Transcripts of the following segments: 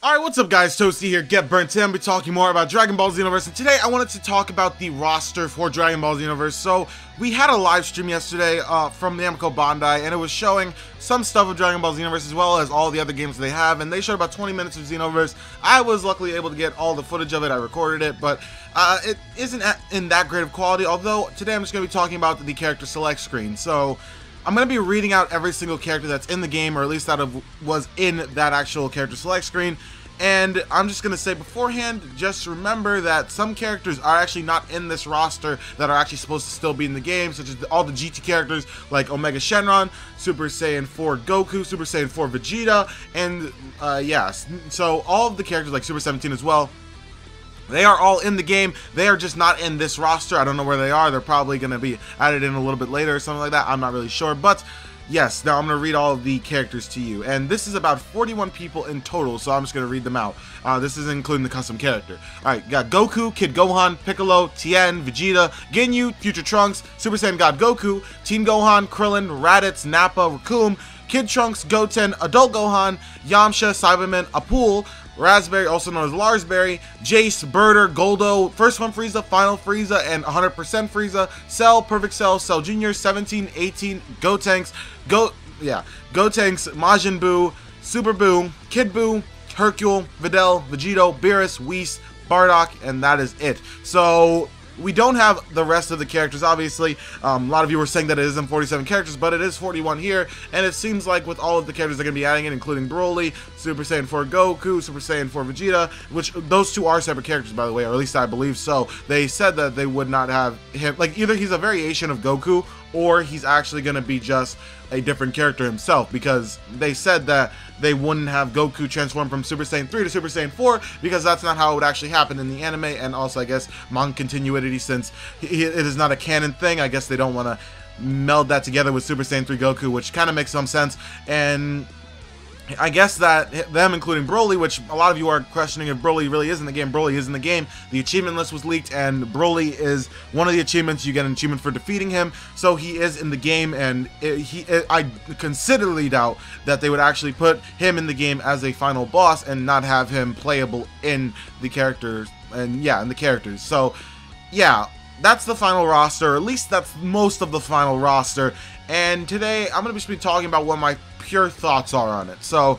Alright, what's up guys, Toasty here, Get Burnt. Today I'm going to be talking more about Dragon Ball Xenoverse, and today I wanted to talk about the roster for Dragon Ball Xenoverse. So, we had a live stream yesterday from Namco Bandai, and it was showing some stuff of Dragon Ball Xenoverse as well as all the other games they have, and they showed about 20 minutes of Xenoverse. I was luckily able to get all the footage of it, I recorded it, but it isn't in that great of quality, although today I'm just going to be talking about the character select screen. So, I'm going to be reading out every single character that's in the game, or at least that was in that actual character select screen. And I'm just going to say beforehand, just remember that some characters are actually not in this roster that are actually supposed to still be in the game, such as all the GT characters like Omega Shenron, Super Saiyan 4 Goku, Super Saiyan 4 Vegeta, and yes, so all of the characters like Super 17 as well. They are all in the game. They are just not in this roster. I don't know where they are. They're probably going to be added in a little bit later or something like that. I'm not really sure. But yes, now I'm going to read all of the characters to you. And this is about 41 people in total, so I'm just going to read them out. This is including the custom character. Alright, got Goku, Kid Gohan, Piccolo, Tien, Vegeta, Ginyu, Future Trunks, Super Saiyan God Goku, Teen Gohan, Krillin, Raditz, Nappa, Recoome, Kid Trunks, Goten, Adult Gohan, Yamcha, Cyberman, Apul, Raspberry, also known as Larsberry, Jace, Birder, Goldo, First One Frieza, Final Frieza, and 100% Frieza, Cell, Perfect Cell, Cell Jr., 17, 18, Gotenks, Gotenks, Majin Buu, Super Buu, Kid Buu, Hercule, Videl, Vegito, Beerus, Whis, Bardock, and that is it. So we don't have the rest of the characters, obviously. A lot of you were saying that it isn't 47 characters, but it is 41 here, and it seems like with all of the characters they're going to be adding in, including Broly, Super Saiyan 4 Goku, Super Saiyan 4 Vegeta, which those two are separate characters, by the way, or at least I believe so. They said that they would not have him, like, either he's a variation of Goku, or he's actually going to be just a different character himself, because they said that they wouldn't have Goku transform from Super Saiyan 3 to Super Saiyan 4, because that's not how it would actually happen in the anime, and also I guess manga continuity, since it is not a canon thing. I guess they don't want to meld that together with Super Saiyan 3 Goku, which kind of makes some sense. And I guess that them including Broly, which a lot of you are questioning if Broly really is in the game. Broly is in the game. The achievement list was leaked, and Broly is one of the achievements. You get an achievement for defeating him, so he is in the game. And I considerably doubt that they would actually put him in the game as a final boss and not have him playable in the characters. And yeah, in the characters. So yeah, that's the final roster, or at least that's most of the final roster. And today I'm going to be talking about what my pure thoughts are on it. So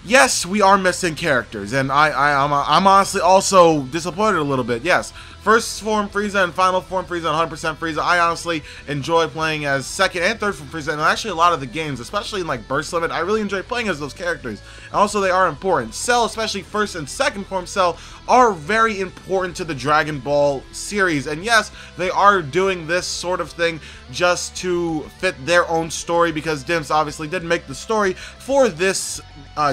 yes, we are missing characters, and I'm honestly also disappointed a little bit. Yes, First Form Frieza and Final Form Frieza and 100% Frieza, I honestly enjoy playing as second and third form Frieza, and actually a lot of the games, especially in like Burst Limit, I really enjoy playing as those characters. And also they are important. Cell, especially first and second form Cell, are very important to the Dragon Ball series, and yes, they are doing this sort of thing just to fit their own story, because Dimps obviously did make the story for this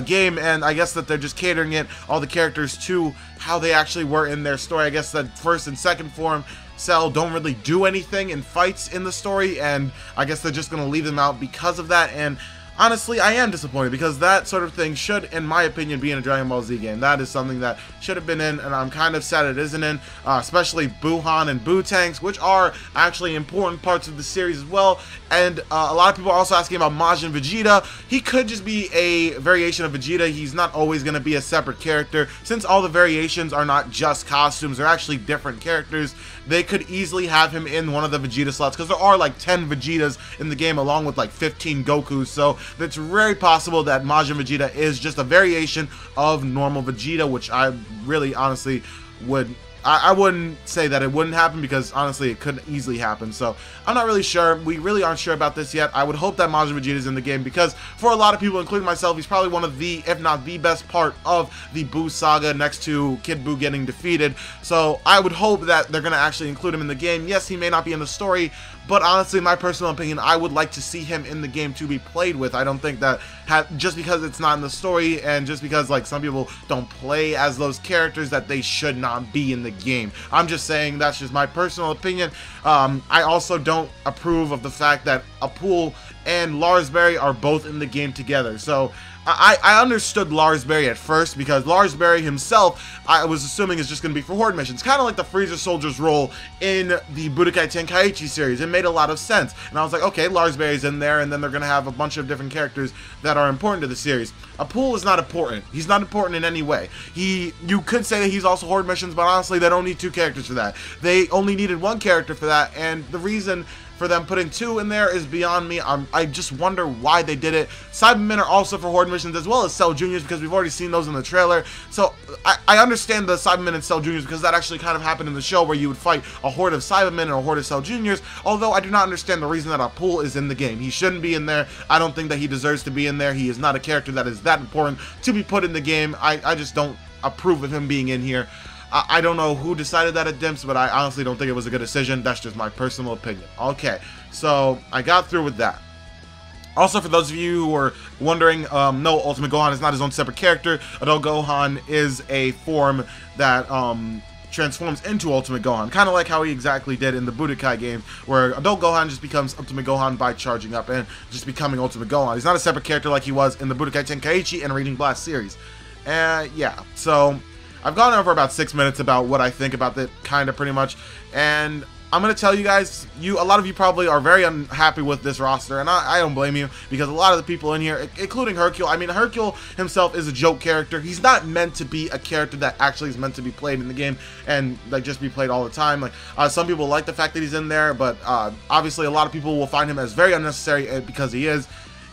game, and I guess that they're just catering it, all the characters, to how they actually were in their story. I guess that first and second form Cell don't really do anything in fights in the story, and I guess they're just going to leave them out because of that. And honestly, I am disappointed, because that sort of thing should, in my opinion, be in a Dragon Ball Z game. That is something that should have been in, and I'm kind of sad it isn't in, especially Buuhan and Bootanks, which are actually important parts of the series as well. And a lot of people are also asking about Majin Vegeta. He could just be a variation of Vegeta. He's not always going to be a separate character. Since all the variations are not just costumes, they're actually different characters, they could easily have him in one of the Vegeta slots, because there are like 10 Vegetas in the game, along with like 15 Gokus. So it's very possible that Majin Vegeta is just a variation of normal Vegeta, which I really honestly would... I wouldn't say that it wouldn't happen, because honestly it could easily happen. So I'm not really sure. We really aren't sure about this yet. I would hope that Majin Vegeta is in the game, because for a lot of people, including myself, he's probably one of the, if not the best part of the Buu saga, next to Kid Buu getting defeated. So I would hope that they're going to actually include him in the game. Yes, he may not be in the story, but honestly, in my personal opinion, I would like to see him in the game to be played with. I don't think that just because it's not in the story, and just because like some people don't play as those characters, that they should not be in the game. I'm just saying that's just my personal opinion. I also don't approve of the fact that Apul and Larsberry are both in the game together. So I understood Larsberry at first, because Larsberry himself, I was assuming, is just going to be for Horde missions. Kind of like the Freezer Soldier's role in the Budokai Tenkaichi series. It made a lot of sense. And I was like, okay, Larsberry's in there, and then they're going to have a bunch of different characters that are important to the series. Apul is not important. He's not important in any way. You could say that he's also Horde missions, but honestly, they don't need 2 characters for that. They only needed 1 character for that, and the reason for them putting 2 in there is beyond me. I just wonder why they did it. Cybermen are also for Horde missions, as well as Cell Juniors, because we've already seen those in the trailer. So I understand the Cybermen and Cell Juniors, because that actually kind of happened in the show, where you would fight a horde of Cybermen and a horde of Cell Juniors, although I do not understand the reason that Apul is in the game. He shouldn't be in there. I don't think that he deserves to be in there. He is not a character that is that important to be put in the game. I just don't approve of him being in here. I don't know who decided that at Dimps, but I honestly don't think it was a good decision. That's just my personal opinion. Okay, so I got through with that. Also, for those of you who are wondering, no, Ultimate Gohan is not his own separate character. Adult Gohan is a form that transforms into Ultimate Gohan, kind of like how he exactly did in the Budokai game, where Adult Gohan just becomes Ultimate Gohan by charging up and just becoming Ultimate Gohan. He's not a separate character like he was in the Budokai Tenkaichi and Raging Blast series. Yeah, so I've gone over about 6 minutes about what I think about it, kind of pretty much, and I'm going to tell you guys, a lot of you probably are very unhappy with this roster, and I don't blame you, because a lot of the people in here, including Hercule, I mean, Hercule himself is a joke character. He's not meant to be a character that actually is meant to be played in the game and like just be played all the time. Like some people like the fact that he's in there, but obviously a lot of people will find him as very unnecessary because he is,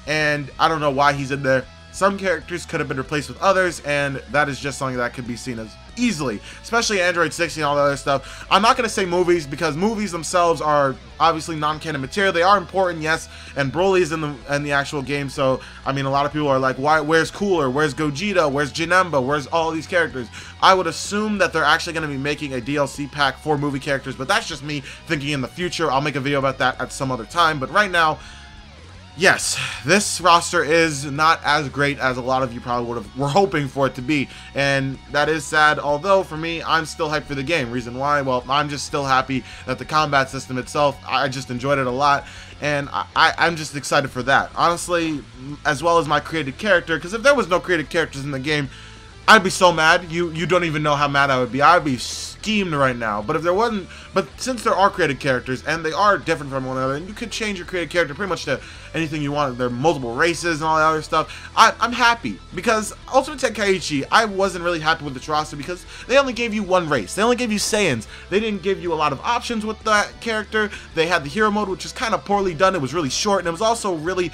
and I don't know why he's in there. Some characters could have been replaced with others, and that is just something that could be seen as easily, especially Android 60 and all that other stuff. I'm not going to say movies, because movies themselves are obviously non-canon material. They are important, yes, and Broly's in the actual game, so I mean, a lot of people are like, why? Where's Cooler? Where's Gogeta? Where's Janemba? Where's all these characters? I would assume that they're actually going to be making a DLC pack for movie characters, but that's just me thinking in the future. I'll make a video about that at some other time, but right now, yes, this roster is not as great as a lot of you probably were hoping for it to be, and that is sad, although for me, I'm still hyped for the game. Reason why? Well, I'm just still happy that the combat system itself, I just enjoyed it a lot, and I'm just excited for that. Honestly, as well as my created character, because if there was no created characters in the game, I'd be so mad. You don't even know how mad I would be. I'd be schemed right now. But if there wasn't, but since there are created characters and they are different from one another, and you could change your created character pretty much to anything you want. There are multiple races and all that other stuff. I'm happy, because Ultimate Tenkaichi, I wasn't really happy with this roster because they only gave you one race. They only gave you Saiyans. They didn't give you a lot of options with that character. They had the hero mode, which is kind of poorly done. It was really short, and it was also really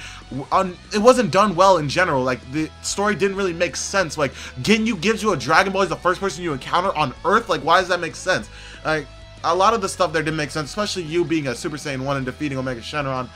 it wasn't done well in general. Like, the story didn't really make sense. Like, Ginyu gives you a Dragon Ball as the first person you encounter on Earth. Like, why does that make sense? Like, a lot of the stuff there didn't make sense, especially you being a Super Saiyan 1 and defeating Omega Shenron.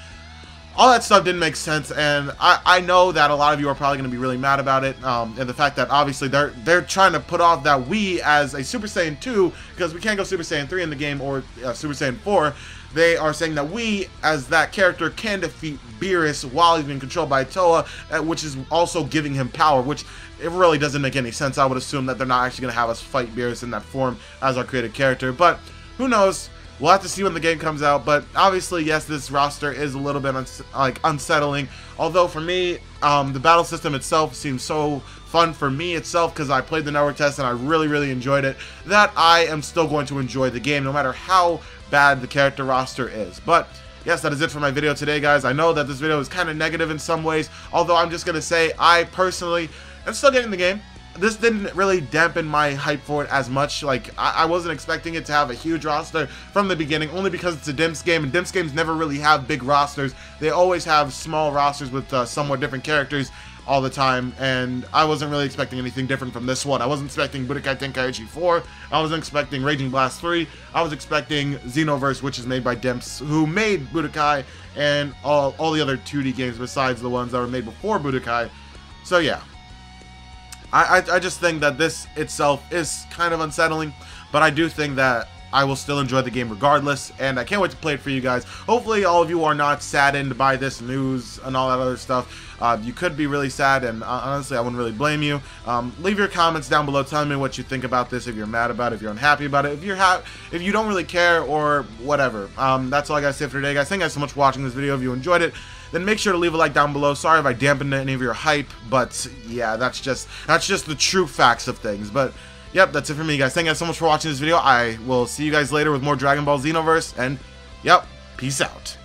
All that stuff didn't make sense, and I know that a lot of you are probably going to be really mad about it, and the fact that obviously they're trying to put off that we as a Super Saiyan 2, because we can't go Super Saiyan 3 in the game, or Super Saiyan 4, they are saying that we, as that character, can defeat Beerus while he's being controlled by Toa, which is also giving him power, which it really doesn't make any sense. I would assume that they're not actually going to have us fight Beerus in that form as our created character, but who knows? We'll have to see when the game comes out, but obviously, yes, this roster is a little bit unsettling. Although for me, the battle system itself seems so fun for me itself, because I played the network test and I really, really enjoyed it, that I am still going to enjoy the game no matter how bad the character roster is. But yes, that is it for my video today, guys. I know that this video is kind of negative in some ways, although I'm just going to say I personally am still getting the game. This didn't really dampen my hype for it as much. Like, I wasn't expecting it to have a huge roster from the beginning, only because it's a Dimps game, and Dimps games never really have big rosters. They always have small rosters with somewhat different characters all the time, and I wasn't really expecting anything different from this one. I wasn't expecting Budokai Tenkaichi 4, I wasn't expecting Raging Blast 3, I was expecting Xenoverse, which is made by Dimps, who made Budokai and all the other 2D games besides the ones that were made before Budokai. So yeah. I just think that this itself is kind of unsettling, but I do think that I will still enjoy the game regardless, and I can't wait to play it for you guys. Hopefully all of you are not saddened by this news and all that other stuff. You could be really sad, and honestly I wouldn't really blame you. Leave your comments down below, tell me what you think about this, if you're mad about it, if you're unhappy about it, if you don't really care, or whatever. That's all I gotta say for today, guys. Thank you guys so much for watching this video. If you enjoyed it, then make sure to leave a like down below. Sorry if I dampened any of your hype, but yeah, that's just the true facts of things. But yep, that's it for me, guys. Thank you guys so much for watching this video. I will see you guys later with more Dragon Ball Xenoverse, and yep, peace out.